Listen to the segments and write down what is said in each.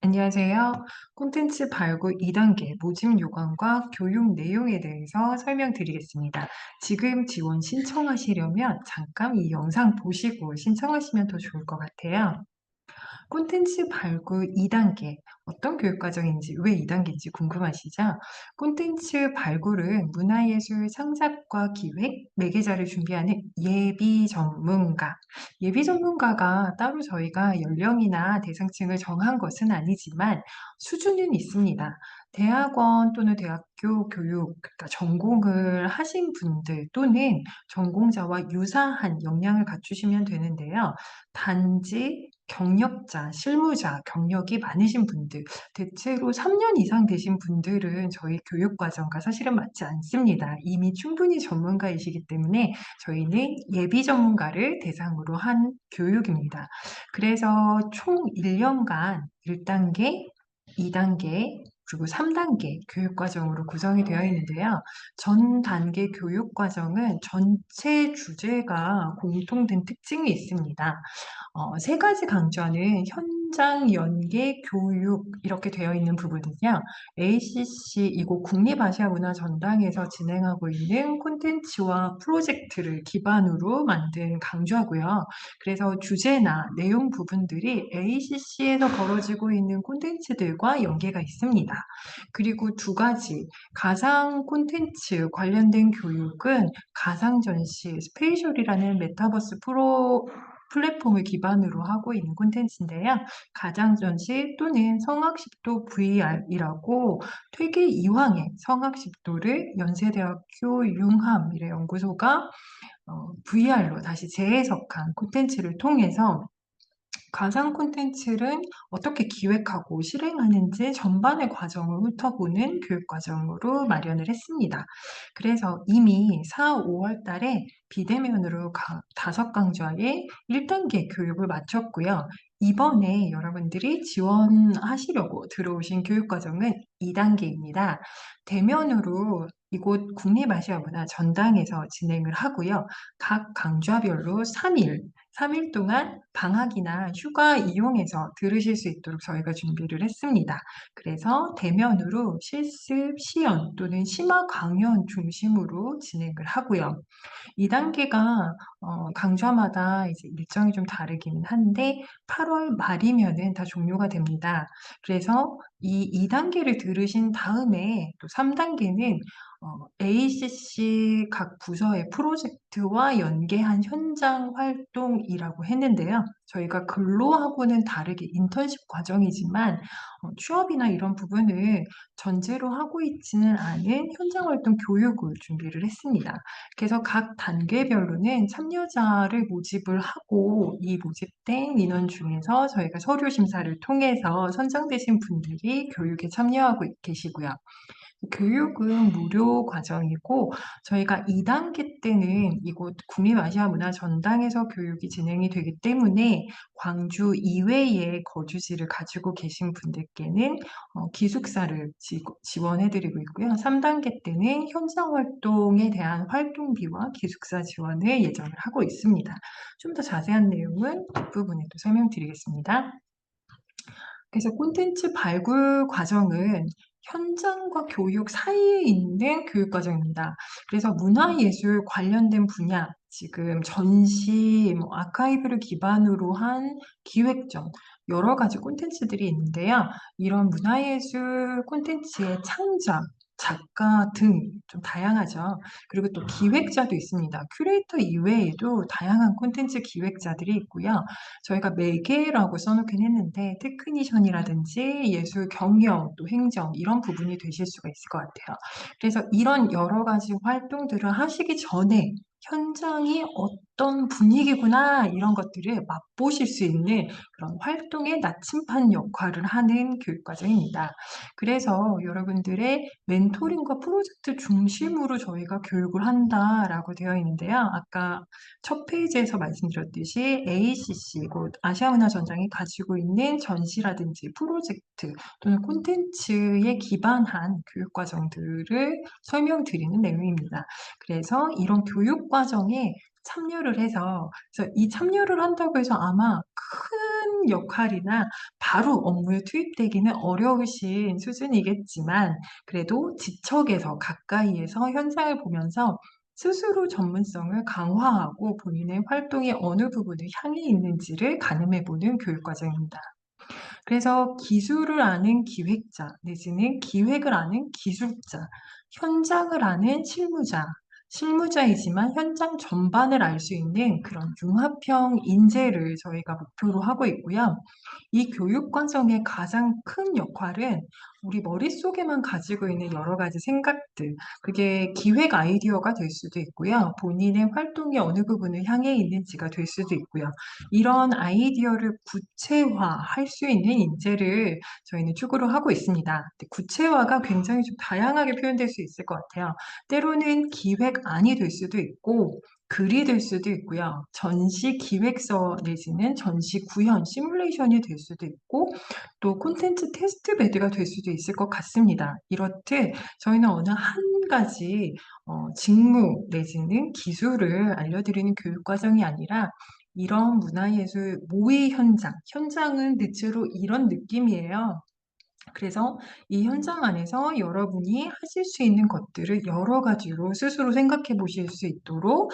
안녕하세요. 콘텐츠 발굴 2단계 모집 요강과 교육 내용에 대해서 설명드리겠습니다. 지금 지원 신청하시려면 잠깐 이 영상 보시고 신청하시면 더 좋을 것 같아요. 콘텐츠 발굴 2단계 어떤 교육과정인지 왜 2단계인지 궁금하시죠? 콘텐츠 발굴은 문화예술 창작과 기획, 매개자를 준비하는 예비 전문가. 예비 전문가가 따로 저희가 연령이나 대상층을 정한 것은 아니지만 수준은 있습니다. 대학원 또는 대학교 교육, 그러니까 전공을 하신 분들 또는 전공자와 유사한 역량을 갖추시면 되는데요. 단지 경력자, 실무자, 경력이 많으신 분들, 대체로 3년 이상 되신 분들은 저희 교육 과정과 사실은 맞지 않습니다. 이미 충분히 전문가이시기 때문에 저희는 예비 전문가를 대상으로 한 교육입니다. 그래서 총 1년간 1단계, 2단계, 그리고 3단계 교육 과정으로 구성이 되어 있는데요. 전 단계 교육 과정은 전체 주제가 공통된 특징이 있습니다. 세 가지 강좌는 현장 연계 교육 이렇게 되어 있는 부분은요. ACC 이곳 국립아시아문화전당에서 진행하고 있는 콘텐츠와 프로젝트를 기반으로 만든 강좌고요. 그래서 주제나 내용 부분들이 ACC에서 벌어지고 있는 콘텐츠들과 연계가 있습니다. 그리고 두 가지 가상 콘텐츠 관련된 교육은 가상전시 스페이셜이라는 메타버스 플랫폼을 기반으로 하고 있는 콘텐츠인데요. 가상전시 또는 성악십도 VR이라고 되게 이황의 성악십도를 연세대학교 융합미래연구소가 VR로 다시 재해석한 콘텐츠를 통해서 가상 콘텐츠를 어떻게 기획하고 실행하는지 전반의 과정을 훑어보는 교육 과정으로 마련을 했습니다. 그래서 이미 4, 5월 달에 비대면으로 5강좌의 1단계 교육을 마쳤고요. 이번에 여러분들이 지원하시려고 들어오신 교육 과정은 2단계입니다. 대면으로 이곳 국립아시아문화 전당에서 진행을 하고요. 각 강좌별로 3일 동안 방학이나 휴가 이용해서 들으실 수 있도록 저희가 준비를 했습니다. 그래서 대면으로 실습, 시연 또는 심화 강연 중심으로 진행을 하고요. 2단계가 강좌마다 이제 일정이 좀 다르기는 한데 8월 말이면은 다 종료가 됩니다. 그래서 이 2단계를 들으신 다음에 또 3단계는 ACC 각 부서의 프로젝트와 연계한 현장 활동이라고 했는데요. 저희가 근로하고는 다르게 인턴십 과정이지만 취업이나 이런 부분을 전제로 하고 있지는 않은 현장 활동 교육을 준비를 했습니다. 그래서 각 단계별로는 참여자를 모집을 하고 이 모집된 인원 중에서 저희가 서류 심사를 통해서 선정되신 분들이 교육에 참여하고 계시고요. 교육은 무료 과정이고 저희가 2단계 때는 이곳 국립아시아문화전당에서 교육이 진행이 되기 때문에 광주 이외의 거주지를 가지고 계신 분들께는 기숙사를 지원해 드리고 있고요. 3단계 때는 현장 활동에 대한 활동비와 기숙사 지원을 예정을 하고 있습니다. 좀 더 자세한 내용은 뒷부분에 또 설명드리겠습니다. 그래서 콘텐츠 발굴 과정은 현장과 교육 사이에 있는 교육 과정입니다. 그래서 문화예술 관련된 분야, 지금 전시, 아카이브를 기반으로 한 기획전, 여러 가지 콘텐츠들이 있는데요. 이런 문화예술 콘텐츠의 창작, 작가 등 좀 다양하죠. 그리고 또 기획자도 있습니다. 큐레이터 이외에도 다양한 콘텐츠 기획자들이 있고요. 저희가 매개라고 써놓긴 했는데 테크니션이라든지 예술 경영 또 행정 이런 부분이 되실 수가 있을 것 같아요. 그래서 이런 여러 가지 활동들을 하시기 전에 현장이 어떤 분위기구나 이런 것들을 맛보실 수 있는 그런 활동의 나침반 역할을 하는 교육과정입니다. 그래서 여러분들의 멘토링과 프로젝트 중심으로 저희가 교육을 한다라고 되어 있는데요. 아까 첫 페이지에서 말씀드렸듯이 ACC, 곧 아시아문화전당이 가지고 있는 전시라든지 프로젝트 또는 콘텐츠에 기반한 교육과정들을 설명드리는 내용입니다. 그래서 이런 교육과정에 참여를 해서 그래서 이 참여를 한다고 해서 아마 큰 역할이나 바로 업무에 투입되기는 어려우신 수준이겠지만 그래도 지척에서 가까이에서 현장을 보면서 스스로 전문성을 강화하고 본인의 활동이 어느 부분을 향해 있는지를 가늠해 보는 교육 과정입니다. 그래서 기술을 아는 기획자 내지는 기획을 아는 기술자, 현장을 아는 실무자, 실무자이지만 현장 전반을 알 수 있는 그런 융합형 인재를 저희가 목표로 하고 있고요. 이 교육 과정의 가장 큰 역할은 우리 머릿속에만 가지고 있는 여러 가지 생각들, 그게 기획 아이디어가 될 수도 있고요. 본인의 활동이 어느 부분을 향해 있는지가 될 수도 있고요. 이런 아이디어를 구체화할 수 있는 인재를 저희는 추구를 하고 있습니다. 근데 구체화가 굉장히 좀 다양하게 표현될 수 있을 것 같아요. 때로는 기획안이 될 수도 있고, 글이 될 수도 있고요. 전시 기획서 내지는 전시 구현, 시뮬레이션이 될 수도 있고 또 콘텐츠 테스트 베드가 될 수도 있을 것 같습니다. 이렇듯 저희는 어느 한 가지 직무 내지는 기술을 알려드리는 교육 과정이 아니라 이런 문화예술 모의 현장, 현장은 대체로 이런 느낌이에요. 그래서 이 현장 안에서 여러분이 하실 수 있는 것들을 여러 가지로 스스로 생각해 보실 수 있도록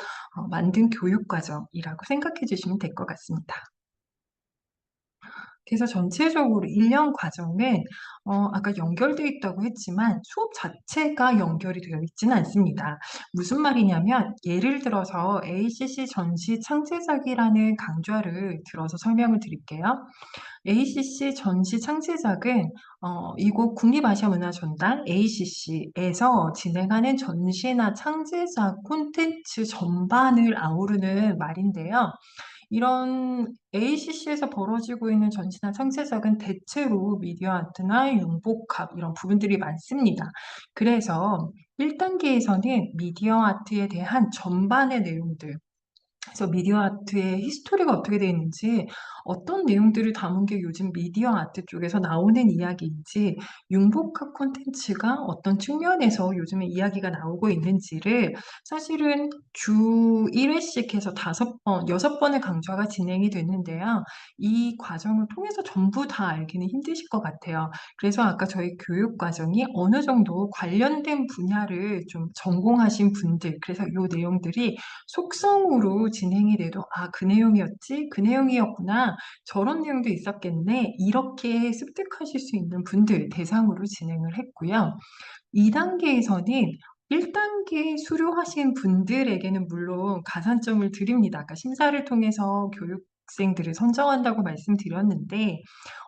만든 교육 과정이라고 생각해 주시면 될 것 같습니다. 그래서 전체적으로 1년 과정은 아까 연결되어 있다고 했지만 수업 자체가 연결이 되어 있지는 않습니다. 무슨 말이냐면 예를 들어서 ACC 전시 창제작이라는 강좌를 들어서 설명을 드릴게요. ACC 전시 창제작은 이곳 국립아시아문화전당 ACC에서 진행하는 전시나 창제작 콘텐츠 전반을 아우르는 말인데요. 이런 ACC에서 벌어지고 있는 전시나 창제작은 대체로 미디어 아트나 융복합 이런 부분들이 많습니다. 그래서 1단계에서는 미디어 아트에 대한 전반의 내용들, 그래서 미디어 아트의 히스토리가 어떻게 되어 있는지, 어떤 내용들을 담은 게 요즘 미디어 아트 쪽에서 나오는 이야기인지, 융복합 콘텐츠가 어떤 측면에서 요즘에 이야기가 나오고 있는지를 사실은 주 1회씩 해서 5번, 6번의 강좌가 진행이 됐는데요. 이 과정을 통해서 전부 다 알기는 힘드실 것 같아요. 그래서 아까 저희 교육 과정이 어느 정도 관련된 분야를 좀 전공하신 분들, 그래서 이 내용들이 속성으로 진행이 돼도 '아 그 내용이었지? 그 내용이었구나. 저런 내용도 있었겠네.' 이렇게 습득하실 수 있는 분들 대상으로 진행을 했고요. 2 단계에서는 1 단계 수료하신 분들에게는 물론 가산점을 드립니다. 아까 심사를 통해서 교육생들을 선정한다고 말씀드렸는데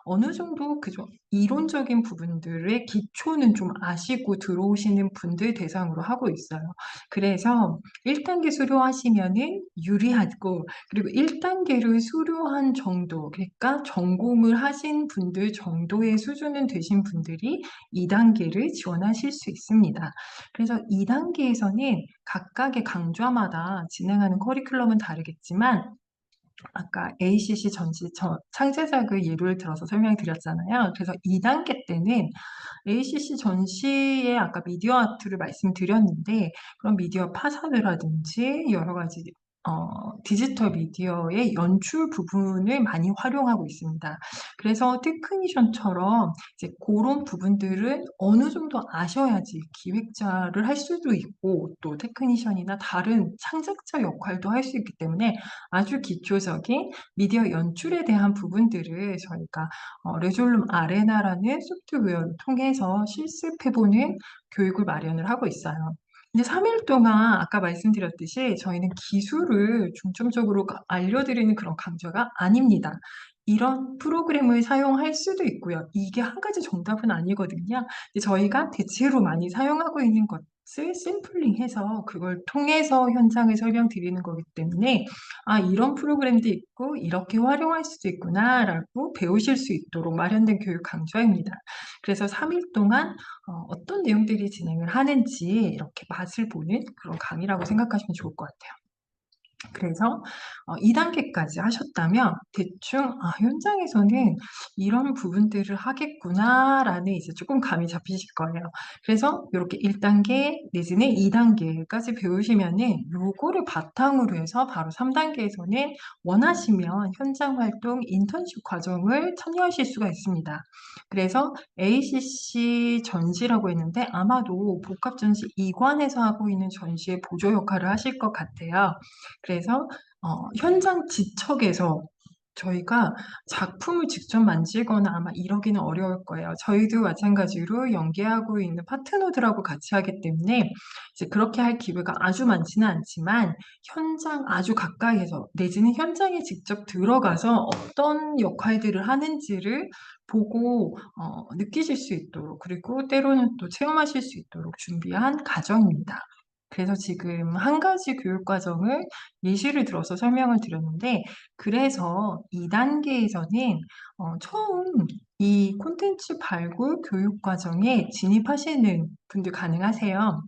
어느 정도 그죠 이론적인 부분들의 기초는 좀 아시고 들어오시는 분들 대상으로 하고 있어요. 그래서 1 단계 수료하시면은 유리하고, 그리고 1 단계를 수료한 정도, 그러니까 전공을 하신 분들 정도의 수준은 되신 분들이 2 단계를 지원하실 수 있습니다. 그래서 2 단계에서는 각각의 강좌마다 진행하는 커리큘럼은 다르겠지만 아까 ACC 전시 창제작을 예를 들어서 설명드렸잖아요. 그래서 2 단계 때는 ACC 전시에 아까 미디어 아트를 말씀드렸는데 그런 미디어 파사드라든지 여러 가지 디지털 미디어의 연출 부분을 많이 활용하고 있습니다. 그래서 테크니션처럼 이제 고런 부분들은 어느 정도 아셔야지 기획자를 할 수도 있고 또 테크니션이나 다른 창작자 역할도 할 수 있기 때문에 아주 기초적인 미디어 연출에 대한 부분들을 저희가 레졸룸 아레나라는 소프트웨어를 통해서 실습해 보는 교육을 마련을 하고 있어요. 이제 3일 동안 아까 말씀드렸듯이 저희는 기술을 중점적으로 알려드리는 그런 강좌가 아닙니다. 이런 프로그램을 사용할 수도 있고요. 이게 한 가지 정답은 아니거든요. 근데 저희가 대체로 많이 사용하고 있는 것을 샘플링해서 그걸 통해서 현장을 설명드리는 거기 때문에 '아 이런 프로그램도 있고 이렇게 활용할 수도 있구나.'라고 배우실 수 있도록 마련된 교육 강좌입니다. 그래서 3일 동안 어떤 내용들이 진행을 하는지 이렇게 맛을 보는 그런 강의라고 생각하시면 좋을 것 같아요. 그래서 2단계까지 하셨다면 대충 '아 현장에서는 이런 부분들을 하겠구나.'라는 이제 조금 감이 잡히실 거예요. 그래서 요렇게 1단계 내지는 2단계까지 배우시면은 요거를 바탕으로 해서 바로 3단계에서는 원하시면 현장 활동 인턴십 과정을 참여하실 수가 있습니다. 그래서 ACC 전시라고 했는데 아마도 복합전시 2관에서 하고 있는 전시의 보조 역할을 하실 것 같아요. 그래서 현장 지척에서 저희가 작품을 직접 만지거나 아마 이러기는 어려울 거예요. 저희도 마찬가지로 연계하고 있는 파트너들하고 같이 하기 때문에 이제 그렇게 할 기회가 아주 많지는 않지만 현장 아주 가까이에서 내지는 현장에 직접 들어가서 어떤 역할들을 하는지를 보고 느끼실 수 있도록 그리고 때로는 또 체험하실 수 있도록 준비한 과정입니다. 그래서 지금 한 가지 교육 과정을 예시를 들어서 설명을 드렸는데 그래서 2단계에서는 처음 이 콘텐츠 발굴 교육 과정에 진입하시는 분들 가능하세요.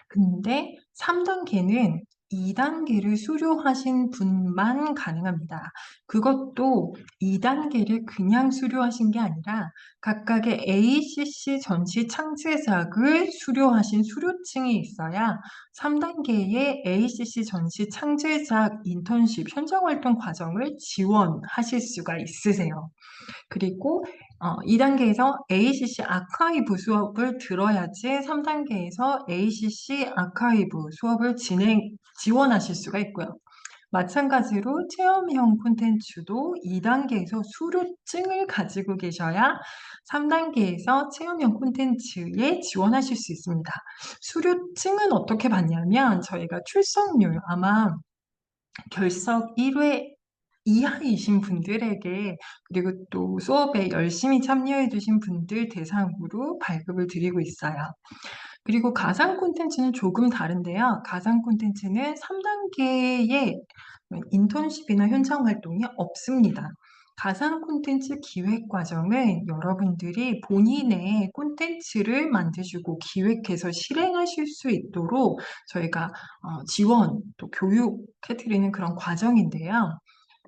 근데 3단계는 2단계를 수료하신 분만 가능합니다. 그것도 2단계를 그냥 수료하신 게 아니라 각각의 ACC 전시 창제작을 수료하신 수료증이 있어야 3단계의 ACC 전시 창제작 인턴십 현장 활동 과정을 지원하실 수가 있으세요. 그리고 2단계에서 ACC 아카이브 수업을 들어야지 3단계에서 ACC 아카이브 수업을 지원하실 수가 있고요. 마찬가지로 체험형 콘텐츠도 2단계에서 수료증을 가지고 계셔야 3단계에서 체험형 콘텐츠에 지원하실 수 있습니다. 수료증은 어떻게 받냐면 저희가 출석률 아마 결석 1회 이하이신 분들에게 그리고 또 수업에 열심히 참여해 주신 분들 대상으로 발급을 드리고 있어요. 그리고 가상 콘텐츠는 조금 다른데요. 가상 콘텐츠는 3단계의 인턴십이나 현장 활동이 없습니다. 가상 콘텐츠 기획 과정은 여러분들이 본인의 콘텐츠를 만드시고 기획해서 실행하실 수 있도록 저희가 지원 또 교육해 드리는 그런 과정인데요.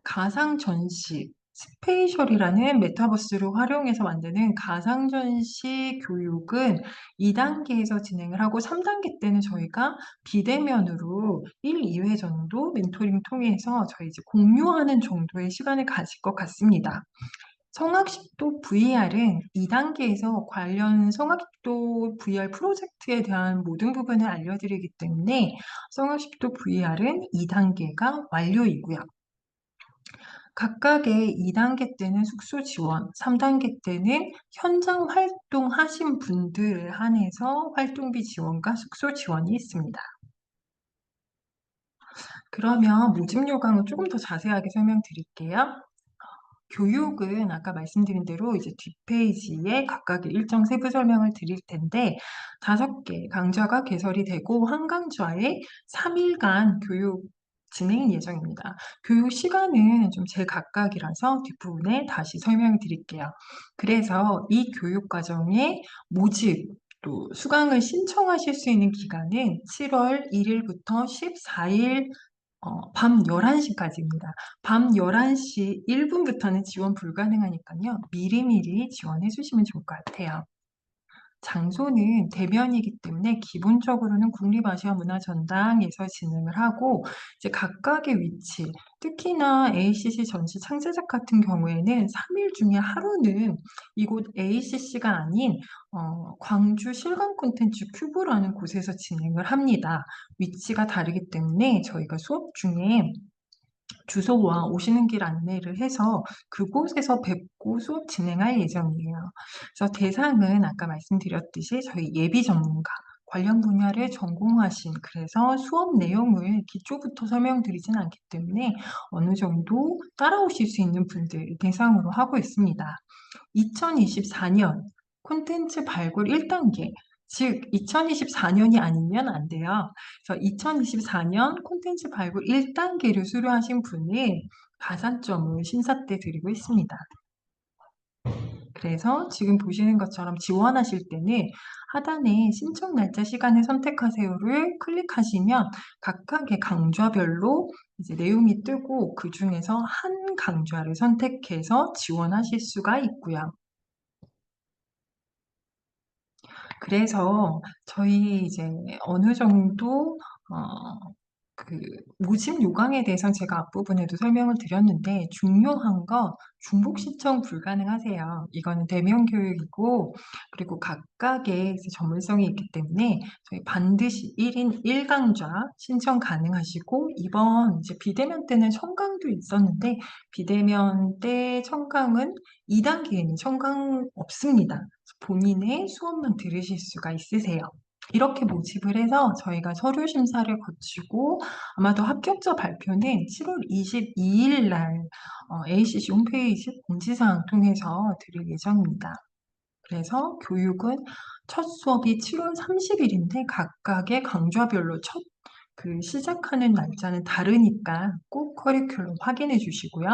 가상 전시, 스페이셜이라는 메타버스를 활용해서 만드는 가상 전시 교육은 2단계에서 진행을 하고 3단계 때는 저희가 비대면으로 1, 2회 정도 멘토링 통해서 저희 이제 공유하는 정도의 시간을 가질 것 같습니다. 성악십도 VR은 2단계에서 관련 성악십도 VR 프로젝트에 대한 모든 부분을 알려드리기 때문에 성악십도 VR은 2단계가 완료이고요. 각각의 2단계 때는 숙소 지원, 3단계 때는 현장 활동하신 분들에 한해서 활동비 지원과 숙소 지원이 있습니다. 그러면 모집 요강을 조금 더 자세하게 설명드릴게요. 교육은 아까 말씀드린 대로 이제 뒷페이지에 각각의 일정 세부 설명을 드릴 텐데 5개 강좌가 개설이 되고 한 강좌에 3일간 교육 진행 예정입니다. 교육 시간은 좀 제각각이라서 뒷부분에 다시 설명을 드릴게요. 그래서 이 교육 과정에 모집 또 수강을 신청하실 수 있는 기간은 7월 1일부터 14일 밤 11시까지입니다. 밤 11시 1분부터는 지원 불가능하니까요. 미리미리 지원해 주시면 좋을 것 같아요. 장소는 대면이기 때문에 기본적으로는 국립아시아문화전당에서 진행을 하고 이제 각각의 위치, 특히나 ACC 전시 창제작 같은 경우에는 3일 중에 하루는 이곳 ACC가 아닌 광주 실감 콘텐츠 큐브라는 곳에서 진행을 합니다. 위치가 다르기 때문에 저희가 수업 중에 주소와 오시는 길 안내를 해서 그곳에서 뵙고 수업 진행할 예정이에요. 그래서 대상은 아까 말씀드렸듯이 저희 예비 전문가, 관련 분야를 전공하신 그래서 수업 내용을 기초부터 설명드리진 않기 때문에 어느 정도 따라오실 수 있는 분들 대상으로 하고 있습니다. 2024년 콘텐츠 발굴 1단계, 즉 2024년이 아니면 안 돼요. 그래서 2024년 콘텐츠 발굴 1단계를 수료하신 분이 가산점을 심사 때 드리고 있습니다. 그래서 지금 보시는 것처럼 지원하실 때는 하단에 신청 날짜 시간을 선택하세요를 클릭하시면 각각의 강좌별로 이제 내용이 뜨고 그중에서 한 강좌를 선택해서 지원하실 수가 있고요. 그래서 저희 이제 어느 정도 그 모집 요강에 대해서는 제가 앞부분에도 설명을 드렸는데 중요한 거 중복 신청 불가능하세요. 이거는 대면 교육이고 그리고 각각의 이제 전문성이 있기 때문에 저희 반드시 1인 1강좌 신청 가능하시고 이번 이제 비대면 때는 청강도 있었는데 비대면 때 청강은 2단계에는 청강 없습니다. 본인의 수업만 들으실 수가 있으세요. 이렇게 모집을 해서 저희가 서류 심사를 거치고 아마도 합격자 발표는 7월 22일 날 ACC 홈페이지 공지사항 통해서 드릴 예정입니다. 그래서 교육은 첫 수업이 7월 30일인데 각각의 강좌별로 첫 시작하는 날짜는 다르니까 꼭 커리큘럼 확인해 주시고요.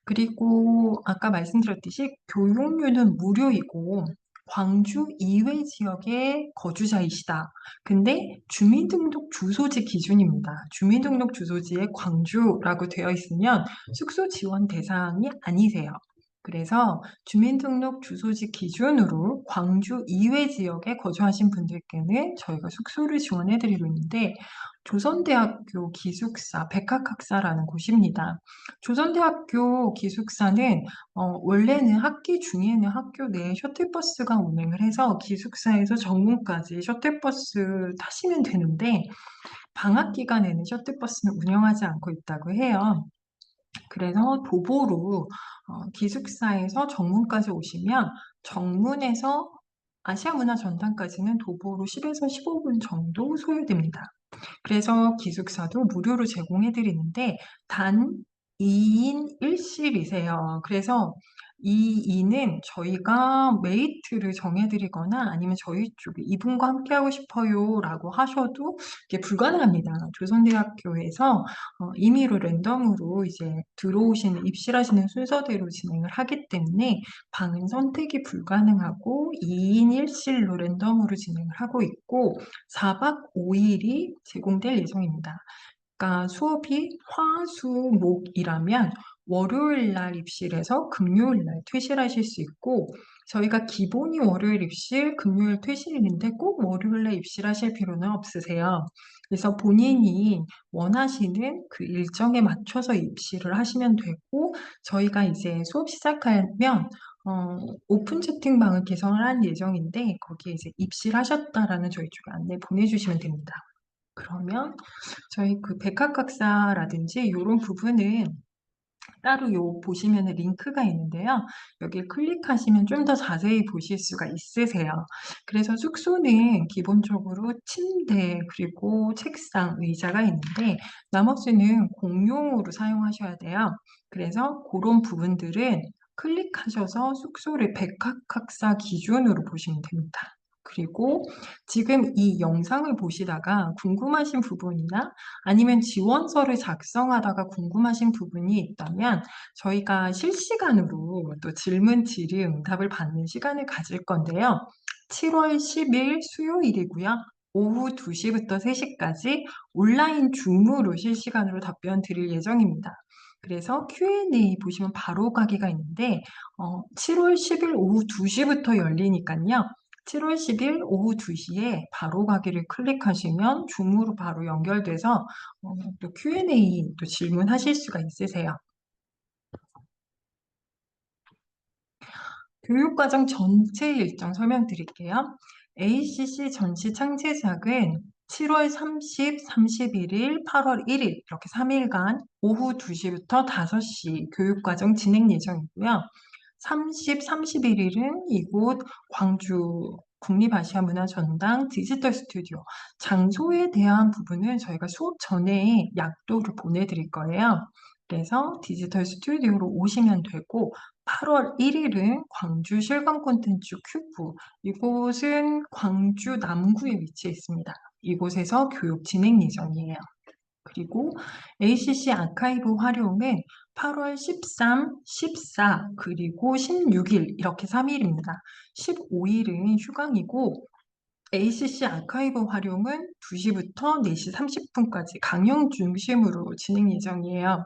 그리고 아까 말씀드렸듯이 교육료는 무료이고 광주 이외 지역의 거주자이시다. 근데 주민등록 주소지 기준입니다. 주민등록 주소지에 광주라고 되어 있으면 숙소 지원 대상이 아니세요. 그래서 주민등록 주소지 기준으로 광주 이외 지역에 거주하신 분들께는 저희가 숙소를 지원해 드리고 있는데 조선대학교 기숙사 백학학사라는 곳입니다. 조선대학교 기숙사는 원래는 학기 중에는 학교 내에 셔틀버스가 운행을 해서 기숙사에서 정문까지 셔틀버스 타시면 되는데 방학 기간에는 셔틀버스는 운영하지 않고 있다고 해요. 그래서 도보로 기숙사에서 정문까지 오시면 정문에서 아시아문화전당까지는 도보로 10에서 15분 정도 소요됩니다. 그래서 기숙사도 무료로 제공해 드리는데 단 2인 1실이세요. 그래서 이 2는 저희가 메이트를 정해 드리거나 아니면 저희 쪽에 이분과 함께 하고 싶어요 라고 하셔도 이게 불가능합니다. 조선대학교에서 임의로 랜덤으로 이제 들어오시는 입실하시는 순서대로 진행을 하기 때문에 방은 선택이 불가능하고 2인 1실로 랜덤으로 진행을 하고 있고 4박 5일이 제공될 예정입니다. 그러니까 수업이 화, 수, 목이라면 월요일 날 입실해서 금요일 날 퇴실하실 수 있고 저희가 기본이 월요일 입실, 금요일 퇴실인데 꼭 월요일 날 입실하실 필요는 없으세요. 그래서 본인이 원하시는 그 일정에 맞춰서 입실을 하시면 되고 저희가 이제 수업 시작하면 오픈 채팅방을 개설을 할 예정인데 거기에 이제 입실하셨다라는 저희 쪽에 안내 보내주시면 됩니다. 그러면 저희 그 백학각사라든지 이런 부분은 따로 요 보시면은 링크가 있는데요. 여기 클릭하시면 좀 더 자세히 보실 수가 있으세요. 그래서 숙소는 기본적으로 침대 그리고 책상, 의자가 있는데 나머지는 공용으로 사용하셔야 돼요. 그래서 그런 부분들은 클릭하셔서 숙소를 백학학사 기준으로 보시면 됩니다. 그리고 지금 이 영상을 보시다가 궁금하신 부분이나 아니면 지원서를 작성하다가 궁금하신 부분이 있다면 저희가 실시간으로 또 질문 질의 응답을 받는 시간을 가질 건데요. 7월 10일 수요일이고요. 오후 2시부터 3시까지 온라인 줌으로 실시간으로 답변 드릴 예정입니다. 그래서 Q&A 보시면 바로 가기가 있는데 7월 10일 오후 2시부터 열리니까요. 7월 10일 오후 2시에 바로 가기를 클릭하시면 줌으로 바로 연결돼서 또 Q&A 또 질문하실 수가 있으세요. 교육과정 전체 일정 설명드릴게요. ACC 전시 창제작은 7월 30, 31일, 8월 1일 이렇게 3일간 오후 2시부터 5시 교육과정 진행 예정이고요. 30, 31일은 이곳 광주 국립아시아문화전당 디지털 스튜디오 장소에 대한 부분은 저희가 수업 전에 약도를 보내드릴 거예요. 그래서 디지털 스튜디오로 오시면 되고 8월 1일은 광주 실감 콘텐츠 큐브 이곳은 광주 남구에 위치해 있습니다. 이곳에서 교육 진행 예정이에요. 그리고 ACC 아카이브 활용은 8월 13, 14, 그리고 16일 이렇게 3일입니다. 15일은 휴강이고 ACC 아카이브 활용은 2시부터 4시 30분까지 강연 중심으로 진행 예정이에요.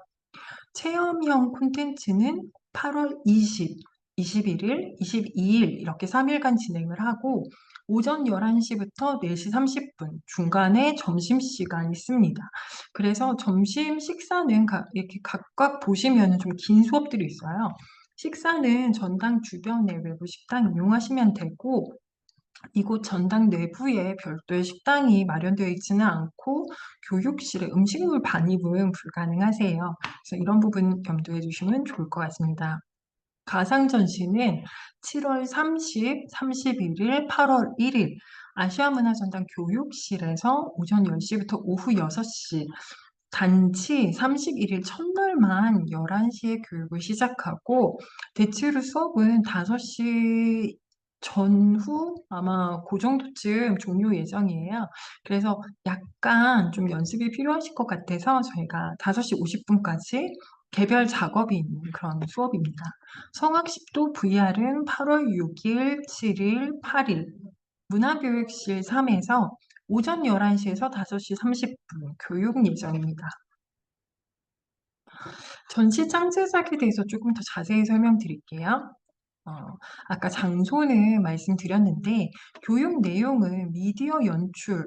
체험형 콘텐츠는 8월 20, 21일, 22일 이렇게 3일간 진행을 하고 오전 11시부터 4시 30분 중간에 점심시간 있습니다. 그래서 점심 식사는 이렇게 각각 보시면 좀 긴 수업들이 있어요. 식사는 전당 주변의 외부 식당 이용하시면 되고 이곳 전당 내부에 별도의 식당이 마련되어 있지는 않고 교육실에 음식물 반입은 불가능하세요. 그래서 이런 부분 염두해 주시면 좋을 것 같습니다. 가상 전시는 7월 30, 31일, 8월 1일 아시아문화전당 교육실에서 오전 10시부터 오후 6시 단치 31일 첫날만 11시에 교육을 시작하고 대체로 수업은 5시 전후 아마 그 정도쯤 종료 예정이에요. 그래서 약간 좀 연습이 필요하실 것 같아서 저희가 5시 50분까지 개별 작업이 있는 그런 수업입니다. 성악십도 VR은 8월 6일, 7일, 8일 문화교육실 3에서 오전 11시에서 5시 30분 교육 예정입니다. 전시 창제작에 대해서 조금 더 자세히 설명드릴게요. 어, 아까 장소는 말씀드렸는데 교육 내용은 미디어 연출,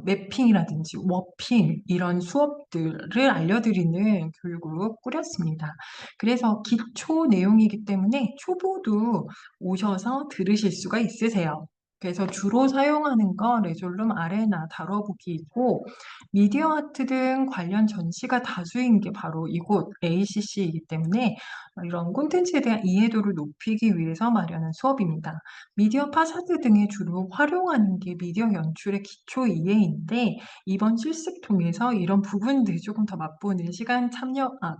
매핑이라든지 워핑 이런 수업들을 알려드리는 교육으로 꾸렸습니다. 그래서 기초 내용이기 때문에 초보도 오셔서 들으실 수가 있으세요. 그래서 주로 사용하는 건 레졸룸 아레나 다뤄보기이고 미디어 아트 등 관련 전시가 다수인 게 바로 이곳 ACC이기 때문에 이런 콘텐츠에 대한 이해도를 높이기 위해서 마련한 수업입니다. 미디어 파사드 등에 주로 활용하는 게 미디어 연출의 기초 이해인데 이번 실습 통해서 이런 부분들 조금 더 맛보는 시간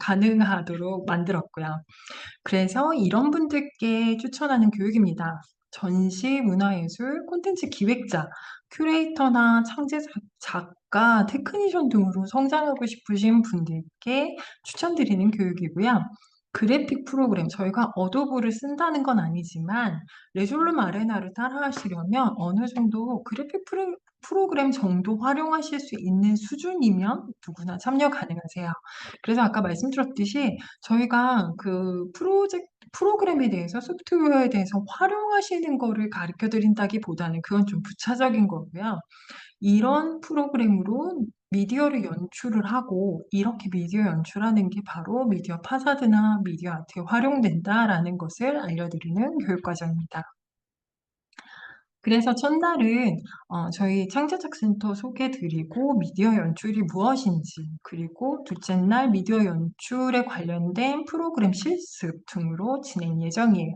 가능하도록 만들었고요. 그래서 이런 분들께 추천하는 교육입니다. 전시 문화예술 콘텐츠 기획자, 큐레이터나 작가, 테크니션 등으로 성장하고 싶으신 분들께 추천드리는 교육이고요. 그래픽 프로그램, 저희가 어도브를 쓴다는 건 아니지만 레졸룸 아레나를 따라하시려면 어느 정도 프로그램 정도 활용하실 수 있는 수준이면 누구나 참여 가능하세요. 그래서 아까 말씀드렸듯이 저희가 프로그램에 대해서 소프트웨어에 대해서 활용하시는 거를 가르쳐 드린다기보다는 그건 좀 부차적인 거고요. 이런 프로그램으로 미디어를 연출을 하고 이렇게 미디어 연출하는 게 바로 미디어 파사드나 미디어 아트에 활용된다라는 것을 알려드리는 교육과정입니다. 그래서 첫날은 저희 창작작센터 소개드리고 미디어 연출이 무엇인지 그리고 둘째 날 미디어 연출에 관련된 프로그램 실습 등으로 진행 예정이에요.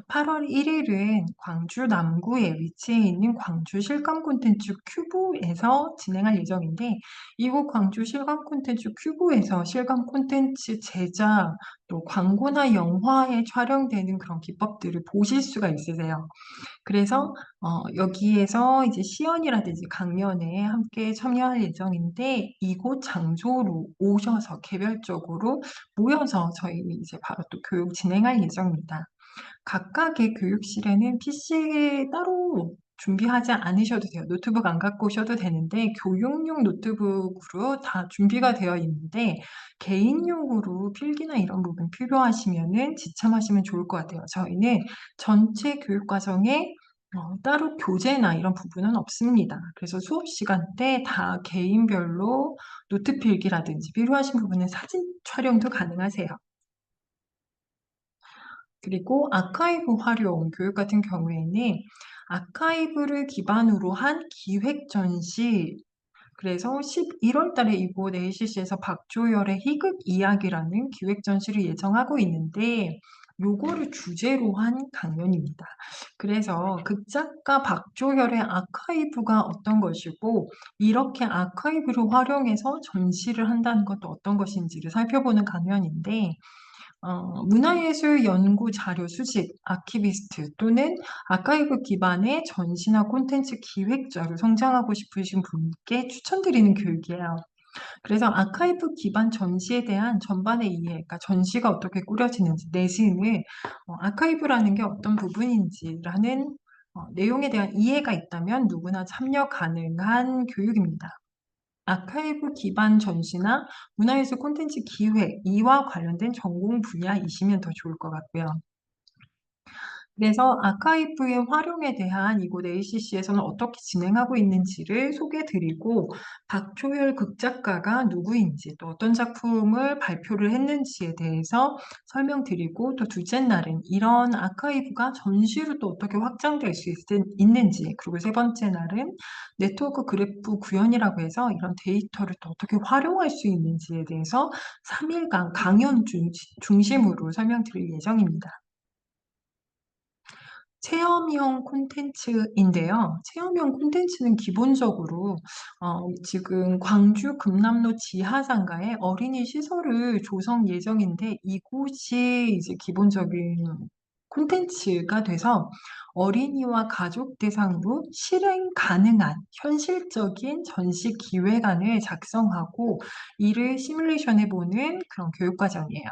8월 1일은 광주 남구에 위치해 있는 광주 실감 콘텐츠 큐브에서 진행할 예정인데 이곳 광주 실감 콘텐츠 큐브에서 실감 콘텐츠 제작 또 광고나 영화에 촬영되는 그런 기법들을 보실 수가 있으세요. 그래서 여기에서 이제 시연이라든지 강연에 함께 참여할 예정인데 이곳 장소로 오셔서 개별적으로 모여서 저희 이제 바로 또 교육 진행할 예정입니다. 각각의 교육실에는 PC 따로 준비하지 않으셔도 돼요. 노트북 안 갖고 오셔도 되는데 교육용 노트북으로 다 준비가 되어 있는데 개인용으로 필기나 이런 부분 필요하시면은 지참하시면 좋을 것 같아요. 저희는 전체 교육 과정에 따로 교재나 이런 부분은 없습니다. 그래서 수업 시간 때 다 개인별로 노트 필기라든지 필요하신 부분은 사진 촬영도 가능하세요. 그리고 아카이브 활용 교육 같은 경우에는 아카이브를 기반으로 한 기획 전시, 그래서 11월 달에 이곳 ACC에서 박조열의 희극 이야기라는 기획 전시를 예정하고 있는데 요거를 주제로 한 강연입니다. 그래서 극작가 박조열의 아카이브가 어떤 것이고 이렇게 아카이브를 활용해서 전시를 한다는 것도 어떤 것인지를 살펴보는 강연인데 문화예술 연구 자료 수집, 아키비스트 또는 아카이브 기반의 전시나 콘텐츠 기획자로 성장하고 싶으신 분께 추천드리는 교육이에요. 그래서 아카이브 기반 전시에 대한 전반의 이해, 그러니까 전시가 어떻게 꾸려지는지 내지는 아카이브라는 게 어떤 부분인지라는 내용에 대한 이해가 있다면 누구나 참여 가능한 교육입니다. 아카이브 기반 전시나 문화예술 콘텐츠 기획, 이와 관련된 전공 분야이시면 더 좋을 것 같고요. 그래서 아카이브의 활용에 대한 이곳 ACC에서는 어떻게 진행하고 있는지를 소개드리고 박초열 극작가가 누구인지 또 어떤 작품을 발표를 했는지에 대해서 설명드리고 또 둘째 날은 이런 아카이브가 전시로 또 어떻게 확장될 수 있는지 그리고 세 번째 날은 네트워크 그래프 구현이라고 해서 이런 데이터를 또 어떻게 활용할 수 있는지에 대해서 3일간 강연 중심으로 설명드릴 예정입니다. 체험형 콘텐츠인데요. 체험형 콘텐츠는 기본적으로 지금 광주 금남로 지하상가에 어린이 시설을 조성 예정인데 이곳이 이제 기본적인 콘텐츠가 돼서 어린이와 가족 대상으로 실행 가능한 현실적인 전시 기획안을 작성하고 이를 시뮬레이션해 보는 그런 교육 과정이에요.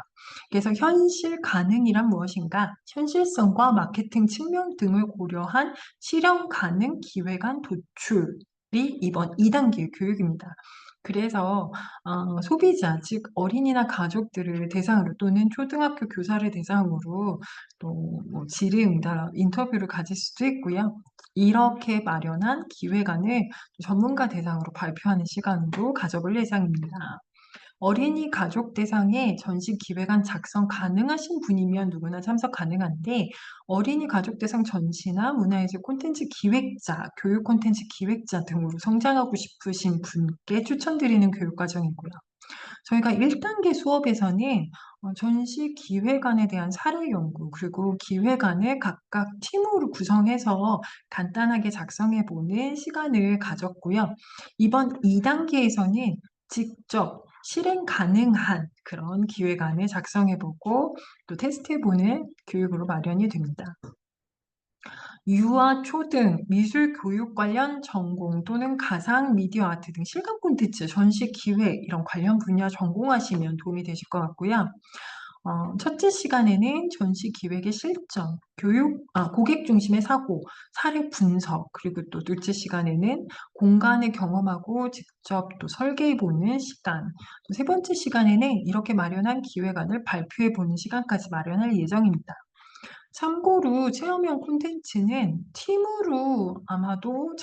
그래서 현실 가능이란 무엇인가? 현실성과 마케팅 측면 등을 고려한 실현 가능 기획안 도출이 이번 2단계 교육입니다. 그래서 소비자, 즉 어린이나 가족들을 대상으로 또는 초등학교 교사를 대상으로 또뭐 질의응답, 인터뷰를 가질 수도 있고요. 이렇게 마련한 기획안을 전문가 대상으로 발표하는 시간도 가져볼 예정입니다. 어린이 가족 대상의 전시 기획안 작성 가능하신 분이면 누구나 참석 가능한데 어린이 가족 대상 전시나 문화예술 콘텐츠 기획자, 교육 콘텐츠 기획자 등으로 성장하고 싶으신 분께 추천드리는 교육 과정이고요. 저희가 1단계 수업에서는 전시 기획안에 대한 사례 연구 그리고 기획안을 각각 팀으로 구성해서 간단하게 작성해 보는 시간을 가졌고요. 이번 2단계에서는 직접 실행 가능한 그런 기획안을 작성해 보고 또 테스트해 보는 교육으로 마련이 됩니다. 유아, 초등, 미술 교육 관련 전공 또는 가상 미디어 아트 등 실감 콘텐츠, 전시 기획 이런 관련 분야 전공하시면 도움이 되실 것 같고요. 첫째 시간에는 전시 기획의 실전, 고객 중심의 사고, 사례 분석, 그리고 또 둘째 시간에는 공간을 경험하고 직접 또 설계해보는 시간, 또 세 번째 시간에는 이렇게 마련한 기획안을 발표해보는 시간까지 마련할 예정입니다. 참고로 체험형 콘텐츠는 팀으로 아마도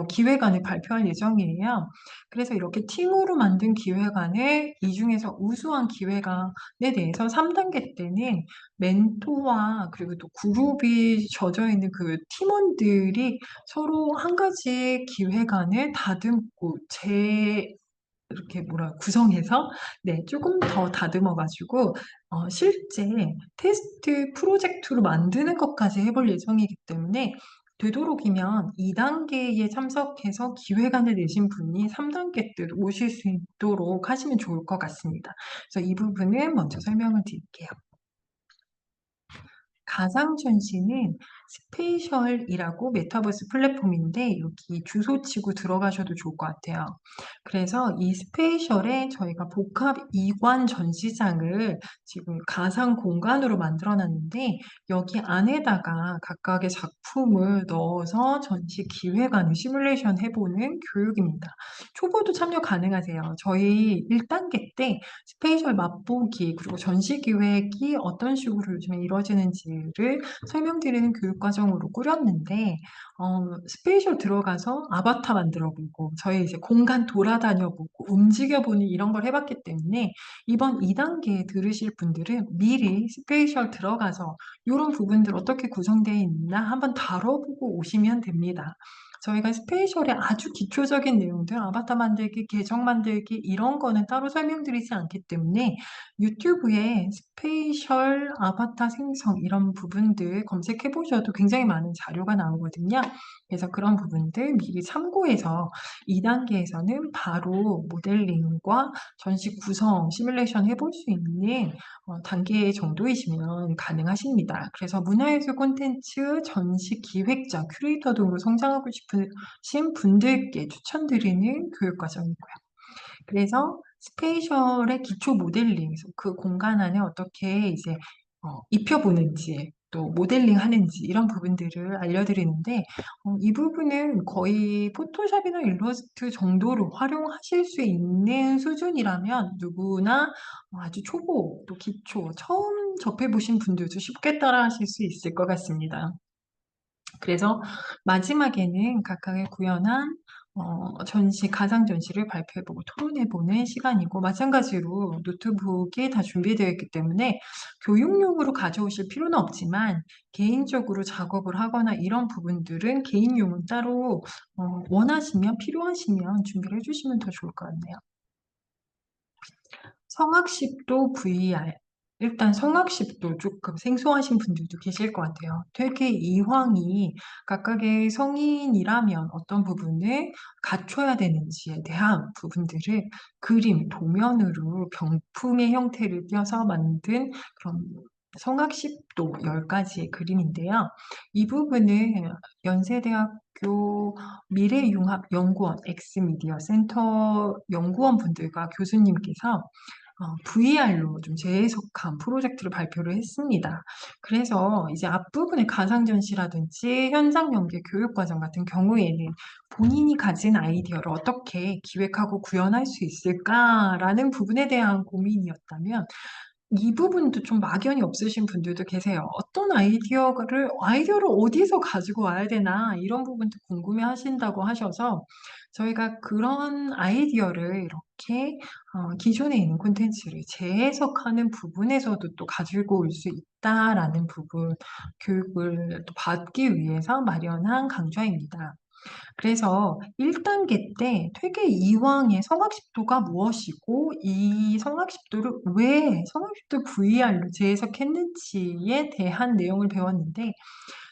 기획안을 발표할 예정이에요. 그래서 이렇게 팀으로 만든 기획안을 이 중에서 우수한 기획안에 대해서 3단계 때는 멘토와 그리고 또 그룹이 젖어 있는 그 팀원들이 서로 한 가지의 기획안을 다듬고 이렇게 구성해서 네 조금 더 다듬어 가지고 실제 테스트 프로젝트로 만드는 것까지 해볼 예정이기 때문에 되도록이면 2단계에 참석해서 기획안을 내신 분이 3단계 때 오실 수 있도록 하시면 좋을 것 같습니다. 그래서 이 부분은 먼저 설명을 드릴게요. 가상 전시는 스페이셜이라고 메타버스 플랫폼인데 여기 주소 치고 들어가셔도 좋을 것 같아요. 그래서 이 스페이셜에 저희가 복합 이관 전시장을 지금 가상 공간으로 만들어 놨는데 여기 안에다가 각각의 작품을 넣어서 전시 기획안을 시뮬레이션 해보는 교육입니다. 초보도 참여 가능하세요. 저희 1단계 때 스페이셜 맛보기 그리고 전시 기획이 어떤 식으로 요즘에 이루어지는지를 설명드리는 교육 과정으로 꾸렸는데 스페이셜 들어가서 아바타 만들어 보고 저희 이제 공간 돌아다녀 보고 움직여 보는 이런 걸 해봤기 때문에 이번 2단계 들으실 분들은 미리 스페이셜 들어가서 이런 부분들 어떻게 구성되어 있나 한번 다뤄보고 오시면 됩니다. 저희가 스페이셜의 아주 기초적인 내용들, 아바타 만들기, 계정 만들기 이런 거는 따로 설명드리지 않기 때문에 유튜브에 스페이셜 아바타 생성 이런 부분들 검색해 보셔도 굉장히 많은 자료가 나오거든요. 그래서 그런 부분들 미리 참고해서 2단계에서는 바로 모델링과 전시 구성, 시뮬레이션 해볼 수 있는 단계 정도이시면 가능하십니다. 그래서 문화예술 콘텐츠 전시 기획자, 큐레이터 등으로 성장하고 싶으신 분들께 추천드리는 교육 과정이고요. 그래서 스페이셜의 기초 모델링, 그 공간 안에 어떻게 이제 입혀보는지, 또 모델링 하는지 이런 부분들을 알려드리는데 이 부분은 거의 포토샵이나 일러스트 정도로 활용하실 수 있는 수준이라면 누구나 아주 초보, 또 기초, 처음 접해보신 분들도 쉽게 따라하실 수 있을 것 같습니다. 그래서 마지막에는 각각의 구현한 가상 전시를 발표해보고 토론해보는 시간이고, 마찬가지로 노트북이 다 준비되어 있기 때문에 교육용으로 가져오실 필요는 없지만 개인적으로 작업을 하거나 이런 부분들은 개인용은 따로 원하시면, 필요하시면 준비를 해주시면 더 좋을 것 같네요. 성악십도 VR. 일단 성악십도 조금 생소하신 분들도 계실 것 같아요. 되게 이황이 각각의 성인이라면 어떤 부분을 갖춰야 되는지에 대한 부분들을 그림, 도면으로 병풍의 형태를 띄어서 만든 그런 성악십도 10가지의 그림인데요. 이 부분은 연세대학교 미래융합연구원 엑스미디어 센터 연구원 분들과 교수님께서 VR로 좀 재해석한 프로젝트를 발표를 했습니다. 그래서 이제 앞부분의 가상전시라든지 현장 연계 교육과정 같은 경우에는 본인이 가진 아이디어를 어떻게 기획하고 구현할 수 있을까라는 부분에 대한 고민이었다면 이 부분도 좀 막연히 없으신 분들도 계세요. 어떤 아이디어를 어디서 가지고 와야 되나, 이런 부분도 궁금해 하신다고 하셔서, 저희가 그런 아이디어를 이렇게, 기존에 있는 콘텐츠를 재해석하는 부분에서도 또 가지고 올 수 있다라는 부분, 교육을 또 받기 위해서 마련한 강좌입니다. 그래서 1단계 때 되게 이황의 성악십도가 무엇이고 이 성악십도를 왜 성악십도 VR로 재해석했는지에 대한 내용을 배웠는데,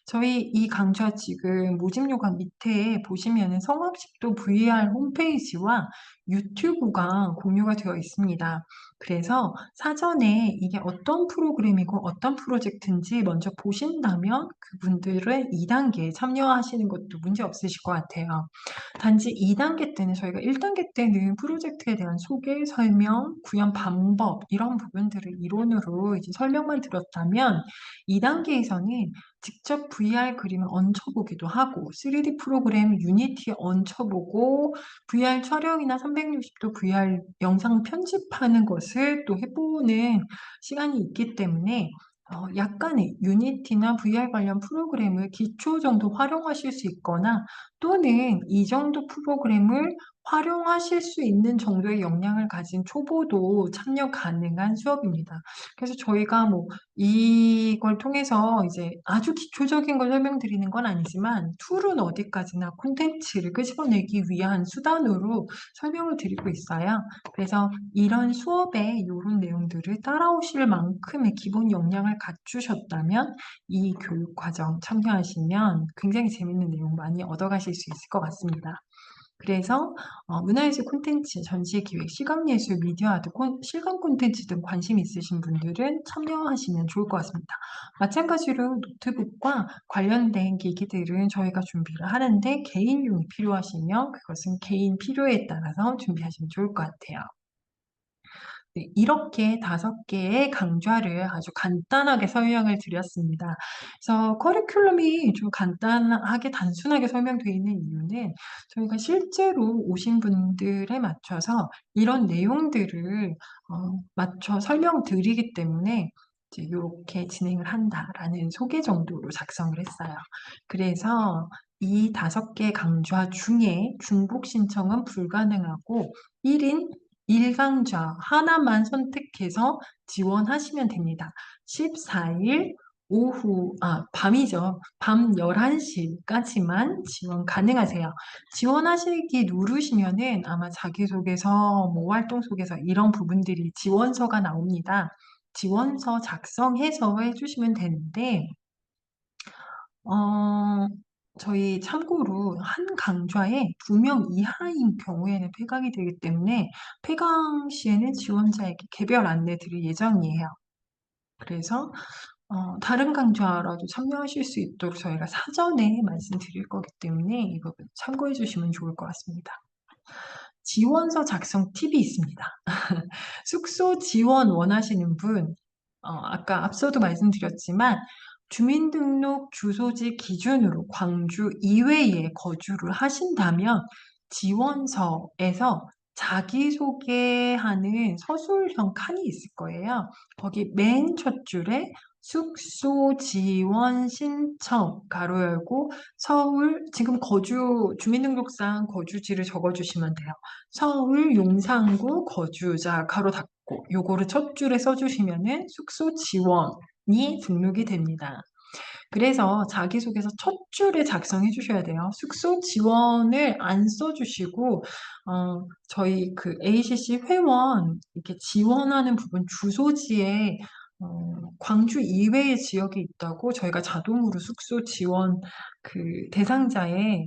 저희 이 강좌 지금 모집 요강 밑에 보시면은 성악십도 VR 홈페이지와 유튜브가 공유가 되어 있습니다. 그래서 사전에 이게 어떤 프로그램이고 어떤 프로젝트인지 먼저 보신다면 그분들은 2단계에 참여하시는 것도 문제 없으실 것 같아요. 단지 2단계 때는, 저희가 1단계 때는 프로젝트에 대한 소개, 설명, 구현 방법 이런 부분들을 이론으로 이제 설명만 드렸다면 2단계에서는 직접 VR 그림을 얹혀보기도 하고 3D 프로그램 유니티에 얹혀보고 VR 촬영이나 360도 VR 영상 편집하는 것을 또 해보는 시간이 있기 때문에 약간의 유니티나 VR 관련 프로그램을 기초 정도 활용하실 수 있거나 또는 이 정도 프로그램을 활용하실 수 있는 정도의 역량을 가진 초보도 참여 가능한 수업입니다. 그래서 저희가 뭐 이걸 통해서 이제 아주 기초적인 걸 설명드리는 건 아니지만 툴은 어디까지나 콘텐츠를 끄집어내기 위한 수단으로 설명을 드리고 있어요. 그래서 이런 수업에 이런 내용들을 따라오실 만큼의 기본 역량을 갖추셨다면 이 교육 과정 참여하시면 굉장히 재밌는 내용 많이 얻어가실 수 있을 것 같습니다. 그래서 문화예술 콘텐츠, 전시기획, 시각예술, 미디어 아트, 실감 콘텐츠 등 관심 있으신 분들은 참여하시면 좋을 것 같습니다. 마찬가지로 노트북과 관련된 기기들은 저희가 준비를 하는데 개인용이 필요하시면 그것은 개인 필요에 따라서 준비하시면 좋을 것 같아요. 네, 이렇게 5개의 강좌를 아주 간단하게 설명을 드렸습니다. 그래서 커리큘럼이 좀 간단하게 단순하게 설명되어 있는 이유는 저희가 실제로 오신 분들에 맞춰서 이런 내용들을 맞춰 설명드리기 때문에 이제 이렇게 진행을 한다라는 소개 정도로 작성을 했어요. 그래서 이 5개 강좌 중에 중복 신청은 불가능하고 1인 1강좌 하나만 선택해서 지원하시면 됩니다. 14일 밤이죠. 밤 11시까지만 지원 가능하세요. 지원하시기 누르시면은 아마 자기소개서, 뭐 활동소개서 이런 부분들이 지원서가 나옵니다. 지원서 작성해서 해주시면 되는데, 어, 저희 참고로 한 강좌에 2명 이하인 경우에는 폐강이 되기 때문에 폐강 시에는 지원자에게 개별 안내 드릴 예정이에요. 그래서 다른 강좌라도 참여하실 수 있도록 저희가 사전에 말씀드릴 거기 때문에 이 부분 참고해 주시면 좋을 것 같습니다. 지원서 작성 팁이 있습니다. 숙소 지원 원하시는 분, 아까 앞서도 말씀드렸지만 주민등록 주소지 기준으로 광주 이외에 거주를 하신다면 지원서에서 자기소개하는 서술형 칸이 있을 거예요. 거기 맨 첫 줄에 숙소 지원 신청 가로 열고 서울 지금 주민등록상 거주지를 적어주시면 돼요. 서울 용산구 거주자 가로 닫고 요거를 첫 줄에 써주시면은 숙소 지원이 등록이 됩니다. 그래서 자기소개서 첫 줄에 작성해 주셔야 돼요. 숙소 지원을 안 써주시고, 저희 그 ACC 회원 이렇게 지원하는 부분 주소지에 광주 이외의 지역이 있다고 저희가 자동으로 숙소 지원 그 대상자에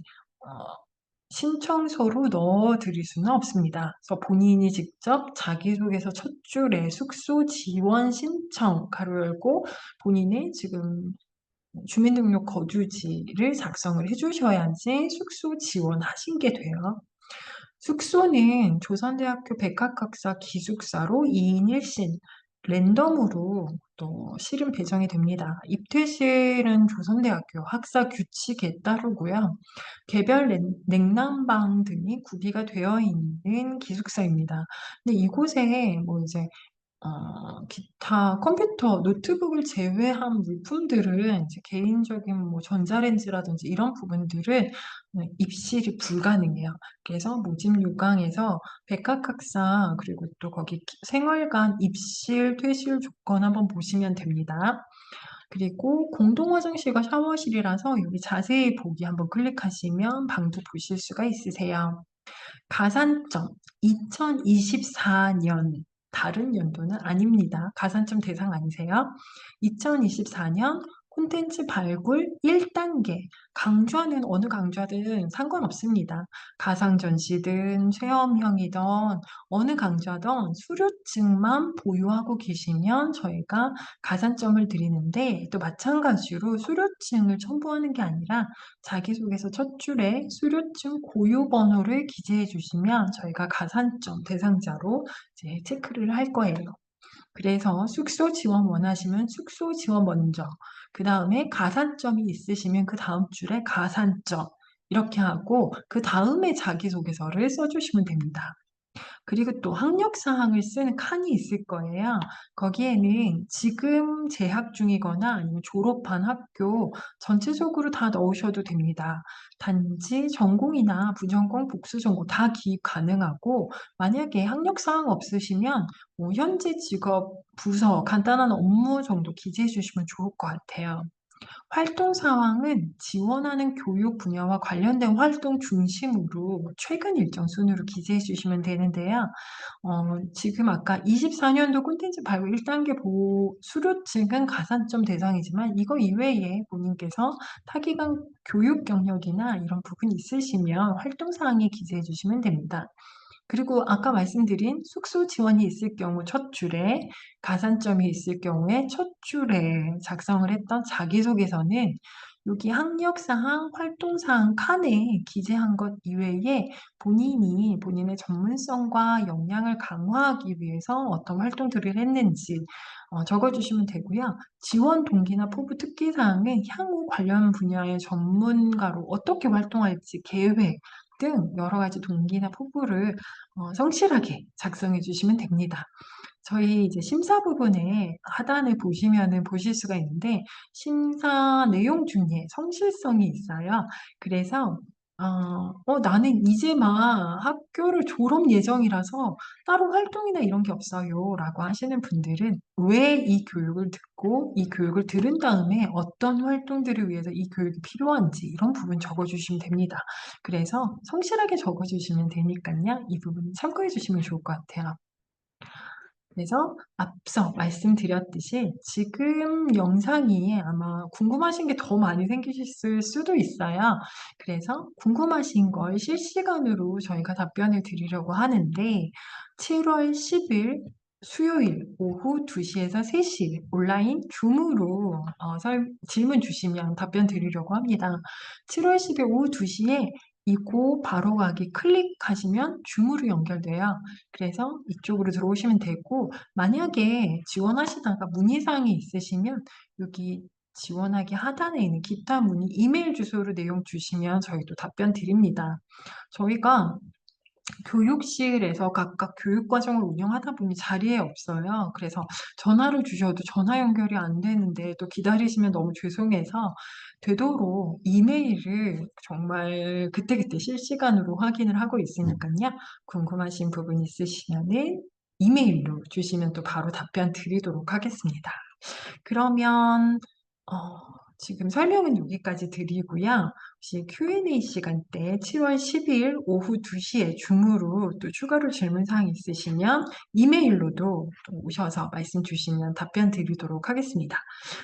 신청서로 넣어드릴 수는 없습니다. 그래서 본인이 직접 자기소개서 첫 줄에 숙소 지원 신청 가로 열고 본인의 지금 주민등록 거주지를 작성을 해주셔야지 숙소 지원하신 게 돼요. 숙소는 조선대학교 백학학사 기숙사로 2인 1실 랜덤으로 또 실은 배정이 됩니다. 입퇴실은 조선대학교 학사 규칙에 따르고요. 개별 냉난방 등이 구비가 되어 있는 기숙사입니다. 근데 이곳에 뭐 이제 기타 컴퓨터, 노트북을 제외한 물품들은 이제 개인적인 뭐 전자레인지라든지 이런 부분들은 입실이 불가능해요. 그래서 모집 요강에서 백학학사 그리고 또 거기 생활관 입실, 퇴실 조건 한번 보시면 됩니다. 그리고 공동 화장실과 샤워실이라서 여기 자세히 보기 한번 클릭하시면 방도 보실 수가 있으세요. 가산점 2024년 다른 연도는 아닙니다. 가산점 대상 아니세요? 2024년 콘텐츠 발굴 1단계 강좌는 어느 강좌든 상관없습니다. 가상 전시든 체험형이든 어느 강좌든 수료증만 보유하고 계시면 저희가 가산점을 드리는데 또 마찬가지로 수료증을 첨부하는 게 아니라 자기소개서 첫 줄에 수료증 고유 번호를 기재해 주시면 저희가 가산점 대상자로 이제 체크를 할 거예요. 그래서 숙소 지원 원하시면 숙소 지원 먼저, 그 다음에 가산점이 있으시면 그 다음 줄에 가산점 이렇게 하고 그 다음에 자기소개서를 써주시면 됩니다. 그리고 또 학력 사항을 쓰는 칸이 있을 거예요. 거기에는 지금 재학 중이거나 아니면 졸업한 학교 전체적으로 다 넣으셔도 됩니다. 단지 전공이나 부전공, 복수전공 다 기입 가능하고 만약에 학력 사항 없으시면 뭐 현재 직업, 부서, 간단한 업무 정도 기재해 주시면 좋을 것 같아요. 활동 상황은 지원하는 교육 분야와 관련된 활동 중심으로 최근 일정 순으로 기재해 주시면 되는데요. 지금 아까 24년도 콘텐츠 발굴 1단계 수료증은 가산점 대상이지만 이거 이외에 본인께서 타기관 교육 경력이나 이런 부분이 있으시면 활동 사항에 기재해 주시면 됩니다. 그리고 아까 말씀드린 숙소 지원이 있을 경우 첫 줄에 가산점이 있을 경우에 첫 줄에 작성을 했던 자기소개서는 여기 학력사항, 활동사항 칸에 기재한 것 이외에 본인이 본인의 전문성과 역량을 강화하기 위해서 어떤 활동들을 했는지 적어주시면 되고요. 지원 동기나 포부 특기사항은 향후 관련 분야의 전문가로 어떻게 활동할지 계획 등 여러 가지 동기나 포부를 성실하게 작성해 주시면 됩니다. 저희 이제 심사 부분에 하단을 보시면은 보실 수가 있는데 심사 내용 중에 성실성이 있어요. 그래서 나는 이제 막 학교를 졸업 예정이라서 따로 활동이나 이런 게 없어요라고 하시는 분들은 왜 이 교육을 듣고 이 교육을 들은 다음에 어떤 활동들을 위해서 이 교육이 필요한지 이런 부분 적어주시면 됩니다. 그래서 성실하게 적어주시면 되니까요. 이 부분 참고해 주시면 좋을 것 같아요. 그래서 앞서 말씀드렸듯이 지금 영상이 아마 궁금하신 게 더 많이 생기실 수도 있어요. 그래서 궁금하신 걸 실시간으로 저희가 답변을 드리려고 하는데 7월 10일 수요일 오후 2시에서 3시 온라인 줌으로 질문 주시면 답변 드리려고 합니다. 7월 10일 오후 2시에 이고 바로 가기 클릭하시면 줌으로 연결돼요. 그래서 이쪽으로 들어오시면 되고 만약에 지원하시다가 문의사항이 있으시면 여기 지원하기 하단에 있는 기타 문의 이메일 주소로 내용 주시면 저희도 답변 드립니다. 저희가 교육실에서 각각 교육과정을 운영하다 보니 자리에 없어요. 그래서 전화를 주셔도 전화 연결이 안 되는데 또 기다리시면 너무 죄송해서 되도록 이메일을 정말 그때그때 실시간으로 확인을 하고 있으니까요. 궁금하신 부분 있으시면은 이메일로 주시면 또 바로 답변 드리도록 하겠습니다. 그러면 지금 설명은 여기까지 드리고요. 혹시 Q&A 시간대 7월 12일 오후 2시에 줌으로 또 추가로 질문사항 있으시면 이메일로도 또 오셔서 말씀 주시면 답변 드리도록 하겠습니다.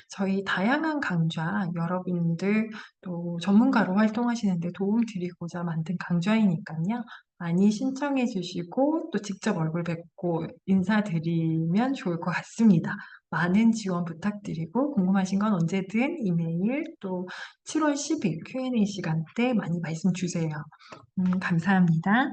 저희 다양한 강좌 여러분들 또 전문가로 활동하시는데 도움 드리고자 만든 강좌이니까요. 많이 신청해 주시고 또 직접 얼굴 뵙고 인사드리면 좋을 것 같습니다. 많은 지원 부탁드리고 궁금하신 건 언제든 이메일 또 7월 10일 Q&A 시간 때 많이 말씀 주세요. 감사합니다.